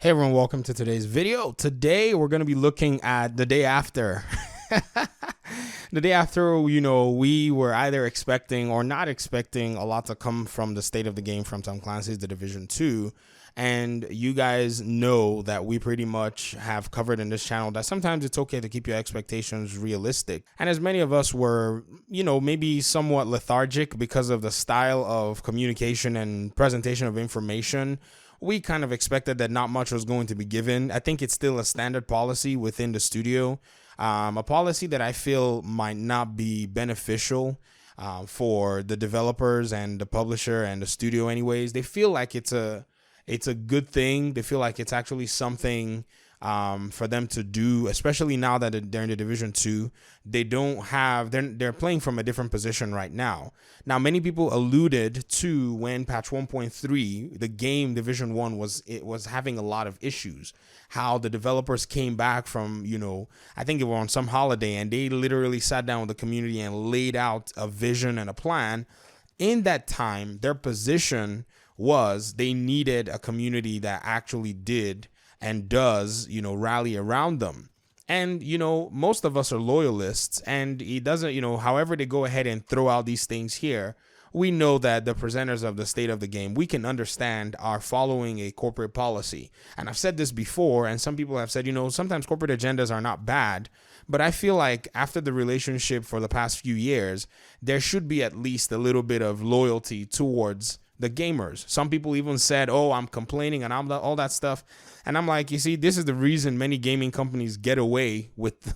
Hey everyone, welcome to today's video. Today we're going to be looking at the day after. The day after, we were either expecting or not expecting a lot to come from the state of the game from Tom Clancy's The Division 2. And you guys know that we pretty much have covered in this channel that sometimes it's okay to keep your expectations realistic. And as many of us were, maybe somewhat lethargic because of the style of communication and presentation of information, we kind of expected that not much was going to be given. I think it's still a standard policy within the studio, a policy that I feel might not be beneficial for the developers and the publisher and the studio anyways. They feel like it's a good thing. They feel like it's actually something for them to do, especially now that they're in the Division 2. They're playing from a different position right now. Now, many people alluded to when patch 1.3, the game Division 1 was having a lot of issues. How the developers came back from, I think they were on some holiday and they literally sat down with the community and laid out a vision and a plan. In that time, their position was they needed a community that actually did and does, rally around them. And, most of us are loyalists, and it doesn't, however they go ahead and throw out these things here, we know that the presenters of the state of the game, we can understand, are following a corporate policy. And I've said this before, and some people have said, sometimes corporate agendas are not bad, but I feel like after the relationship for the past few years, there should be at least a little bit of loyalty towards the gamers. Some people even said, oh, I'm complaining and all that stuff. And I'm like, you see, this is the reason many gaming companies get away with,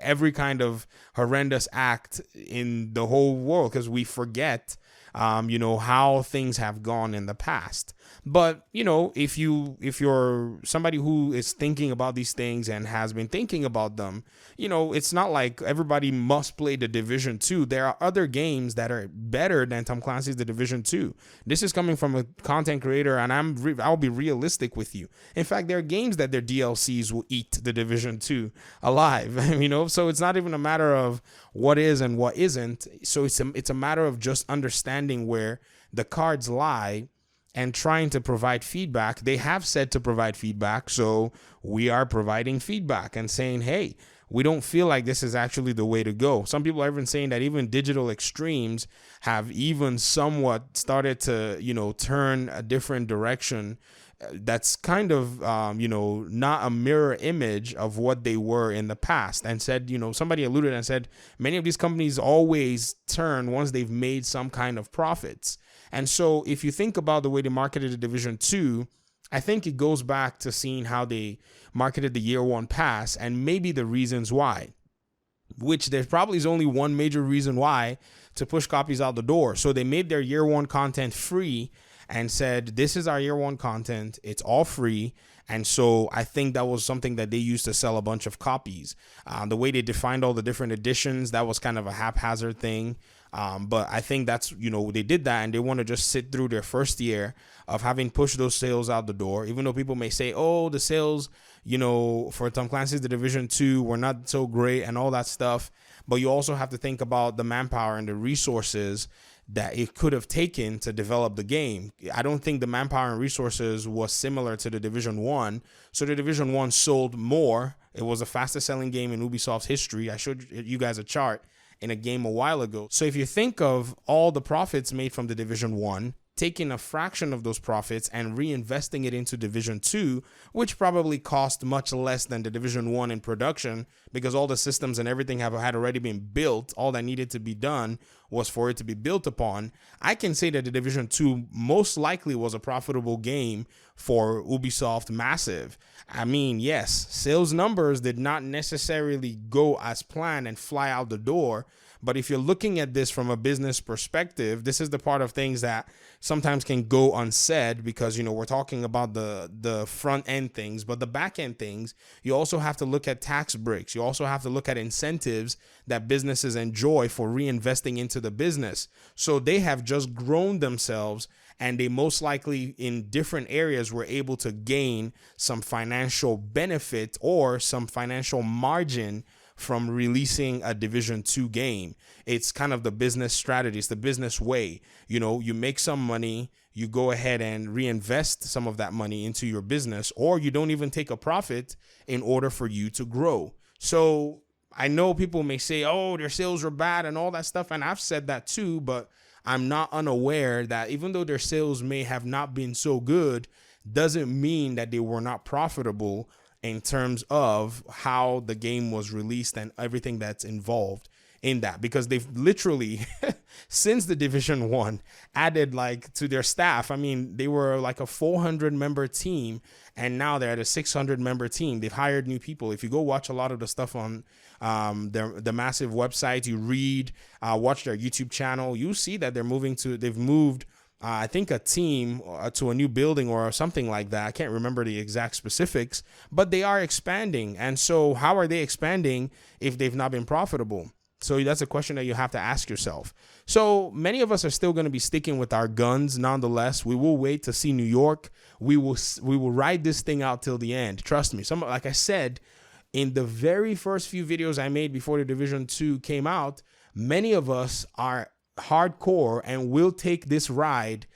every kind of horrendous act in the whole world, because we forget, how things have gone in the past. But, if you're somebody who is thinking about these things and has been thinking about them, it's not like everybody must play the Division 2. There are other games that are better than Tom Clancy's The Division 2. This is coming from a content creator, and I'll be realistic with you. In fact, there are games that their DLCs will eat the Division 2 alive, so it's not even a matter of what is and what isn't. So it's a matter of just understanding where the cards lie and trying to provide feedback. They have said to provide feedback, so we are providing feedback and saying, hey, we don't feel like this is actually the way to go. Some people are even saying that even Digital Extremes have even somewhat started to, turn a different direction. That's kind of, not a mirror image of what they were in the past, and said, somebody alluded and said, many of these companies always turn once they've made some kind of profits. And so if you think about the way they marketed the Division 2, I think it goes back to seeing how they marketed the year one pass and maybe the reasons why, which there probably is only one major reason why: to push copies out the door. So they made their year one content free and said, this is our year one content. It's all free. And so I think that was something that they used to sell a bunch of copies. The way they defined all the different editions, that was kind of a haphazard thing. But I think that's, they did that and they want to just sit through their first year of having pushed those sales out the door, even though people may say, oh, the sales, for Tom Clancy's The Division 2 were not so great and all that stuff. But you also have to think about the manpower and the resources that it could have taken to develop the game. I don't think the manpower and resources was similar to the Division 1. So the Division 1 sold more. It was the fastest selling game in Ubisoft's history. I showed you guys a chart in a game a while ago. So if you think of all the profits made from the Division 1, taking a fraction of those profits and reinvesting it into Division 2, which probably cost much less than the Division 1 in production because all the systems and everything had already been built. All that needed to be done was for it to be built upon. I can say that the Division 2 most likely was a profitable game for Ubisoft Massive. I mean, yes, sales numbers did not necessarily go as planned and fly out the door. But if you're looking at this from a business perspective, this is the part of things that sometimes can go unsaid because, we're talking about the front end things, but the back end things, you also have to look at tax breaks. You also have to look at incentives that businesses enjoy for reinvesting into the business. So they have just grown themselves, and they most likely in different areas were able to gain some financial benefit or some financial margin from releasing a Division 2 game. It's kind of the business strategy. It's the business way. You know, you make some money, you go ahead and reinvest some of that money into your business, or you don't even take a profit in order for you to grow. So I know people may say, oh, their sales are bad and all that stuff. And I've said that too, but I'm not unaware that even though their sales may have not been so good, doesn't mean that they were not profitable in terms of how the game was released and everything that's involved in that, because they've literally since the Division 1 added like to their staff. I mean, they were like a 400 member team and now they're at a 600 member team. They've hired new people. If you go watch a lot of the stuff on the massive website, you read, watch their YouTube channel, you see that they've moved I think a team to a new building or something like that. I can't remember the exact specifics, but they are expanding. And so how are they expanding if they've not been profitable? So that's a question that you have to ask yourself. So many of us are still going to be sticking with our guns. Nonetheless, we will wait to see New York. We will ride this thing out till the end. Trust me. Like I said, in the very first few videos I made before the Division 2 came out, many of us are hardcore and will take this ride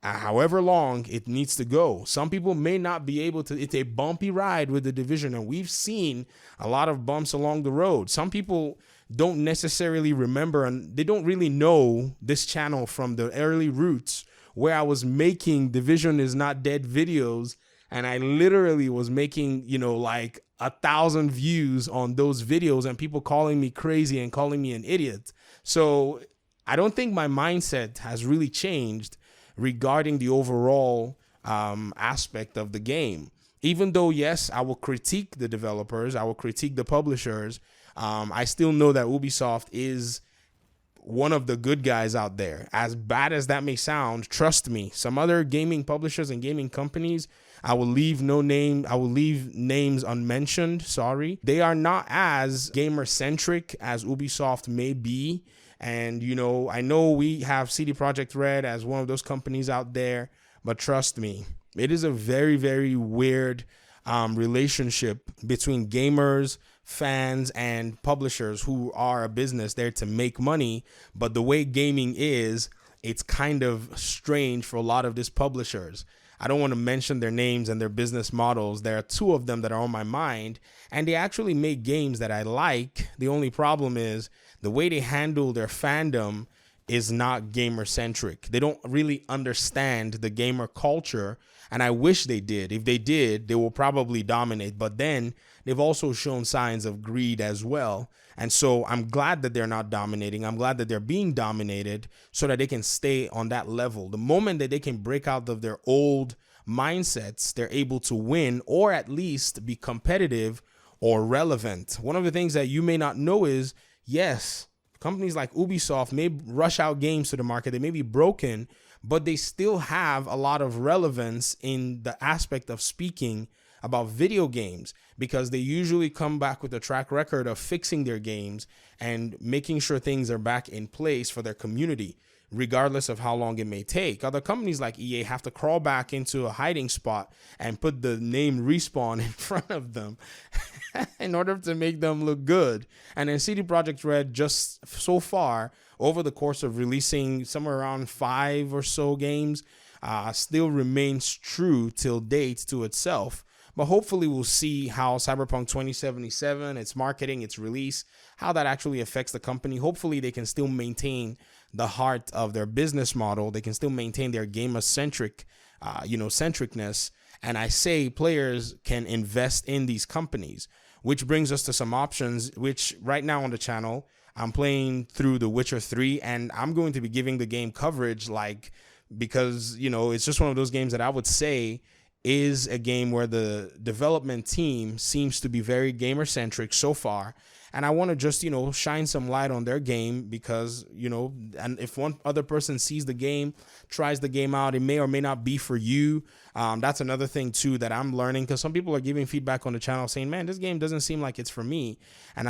however long it needs to go. Some people may not be able to. It's a bumpy ride with the Division, and we've seen a lot of bumps along the road. Some people don't necessarily remember, and they don't really know this channel from the early roots where I was making Division is Not Dead videos, and I literally was making, you know, like 1,000 views on those videos and people calling me crazy and calling me an idiot. So I don't think my mindset has really changed regarding the overall aspect of the game. Even though, yes, I will critique the developers, I will critique the publishers, I still know that Ubisoft is one of the good guys out there. As bad as that may sound, trust me, some other gaming publishers and gaming companies, I will leave names unmentioned, sorry. They are not as gamer-centric as Ubisoft may be. And, you know, I know we have CD Projekt Red as one of those companies out there, but trust me, it is a very, very weird relationship between gamers, fans, and publishers who are a business there to make money. But the way gaming is, it's kind of strange for a lot of these publishers. I don't want to mention their names and their business models. There are two of them that are on my mind, and they actually make games that I like. The only problem is the way they handle their fandom is not gamer centric. They don't really understand the gamer culture, and I wish they did. If they did, they will probably dominate. But then they've also shown signs of greed as well. And so I'm glad that they're not dominating. I'm glad that they're being dominated so that they can stay on that level. The moment that they can break out of their old mindsets, they're able to win or at least be competitive or relevant. One of the things that you may not know is, yes, companies like Ubisoft may rush out games to the market. They may be broken, but they still have a lot of relevance in the aspect of speaking about video games, because they usually come back with a track record of fixing their games and making sure things are back in place for their community, regardless of how long it may take. Other companies like EA have to crawl back into a hiding spot and put the name Respawn in front of them in order to make them look good. And then CD Projekt Red, just so far, over the course of releasing somewhere around 5 or so games, still remains true till date to itself. But hopefully we'll see how Cyberpunk 2077, its marketing, its release, how that actually affects the company. Hopefully they can still maintain the heart of their business model. They can still maintain their gamer-centric, centricness. And I say players can invest in these companies, which brings us to some options, which right now on the channel, I'm playing through The Witcher 3, and I'm going to be giving the game coverage, because, it's just one of those games that I would say is a game where the development team seems to be very gamer-centric so far. And I want to just, shine some light on their game because, and if one other person sees the game, tries the game out, it may or may not be for you. That's another thing, too, that I'm learning, because some people are giving feedback on the channel saying, man, this game doesn't seem like it's for me. And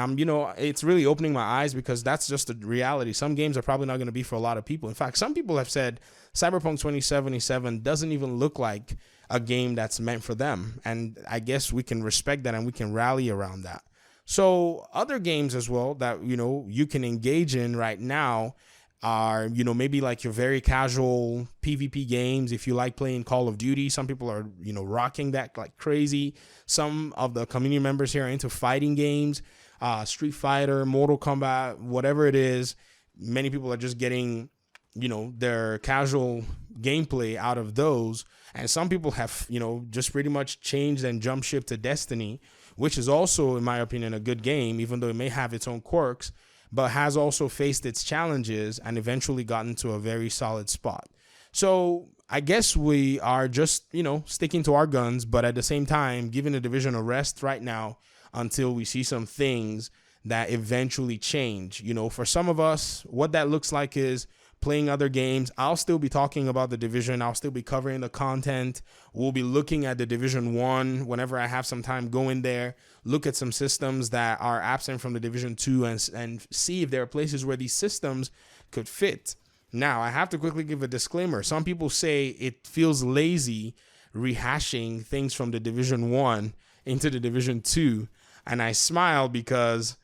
it's really opening my eyes, because that's just the reality. Some games are probably not going to be for a lot of people. In fact, some people have said Cyberpunk 2077 doesn't even look like a game that's meant for them. And I guess we can respect that and we can rally around that. So other games as well that, you can engage in right now are, maybe like your very casual PvP games. If you like playing Call of Duty, some people are, rocking that like crazy. Some of the community members here are into fighting games, Street Fighter, Mortal Kombat, whatever it is. Many people are just getting, their casual gameplay out of those. And some people have, just pretty much changed and jump ship to Destiny, which is also, in my opinion, a good game, even though it may have its own quirks, but has also faced its challenges and eventually gotten to a very solid spot. So I guess we are just, sticking to our guns, but at the same time, giving the division a rest right now until we see some things that eventually change. For some of us, what that looks like is playing other games. I'll still be talking about the division. I'll still be covering the content. We'll be looking at the Division 1 whenever I have some time. Go in there, look at some systems that are absent from the Division 2 and see if there are places where these systems could fit. Now, I have to quickly give a disclaimer. Some people say it feels lazy rehashing things from the Division 1 into the Division 2. And I smile because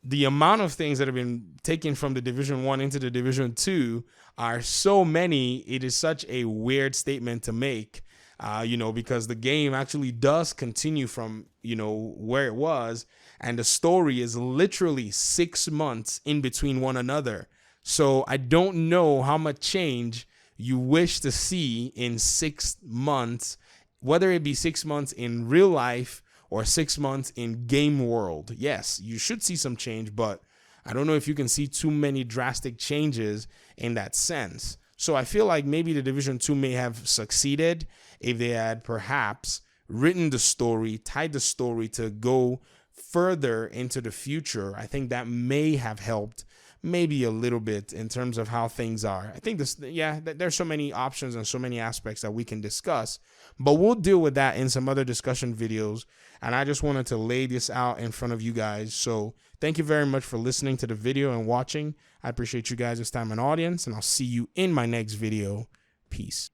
the amount of things that have been taken from the Division 1 into the Division 2 are so many. It is such a weird statement to make, because the game actually does continue from, where it was. And the story is literally 6 months in between one another. So I don't know how much change you wish to see in 6 months, whether it be 6 months in real life or 6 months in game world. Yes, you should see some change, but I don't know if you can see too many drastic changes in that sense. So I feel like maybe the Division 2 may have succeeded if they had perhaps written the story, tied the story to go further into the future. I think that may have helped maybe a little bit in terms of how things are. I think there's so many options and so many aspects that we can discuss, but we'll deal with that in some other discussion videos. And I just wanted to lay this out in front of you guys. So thank you very much for listening to the video and watching. I appreciate you guys' time and audience, and I'll see you in my next video. Peace.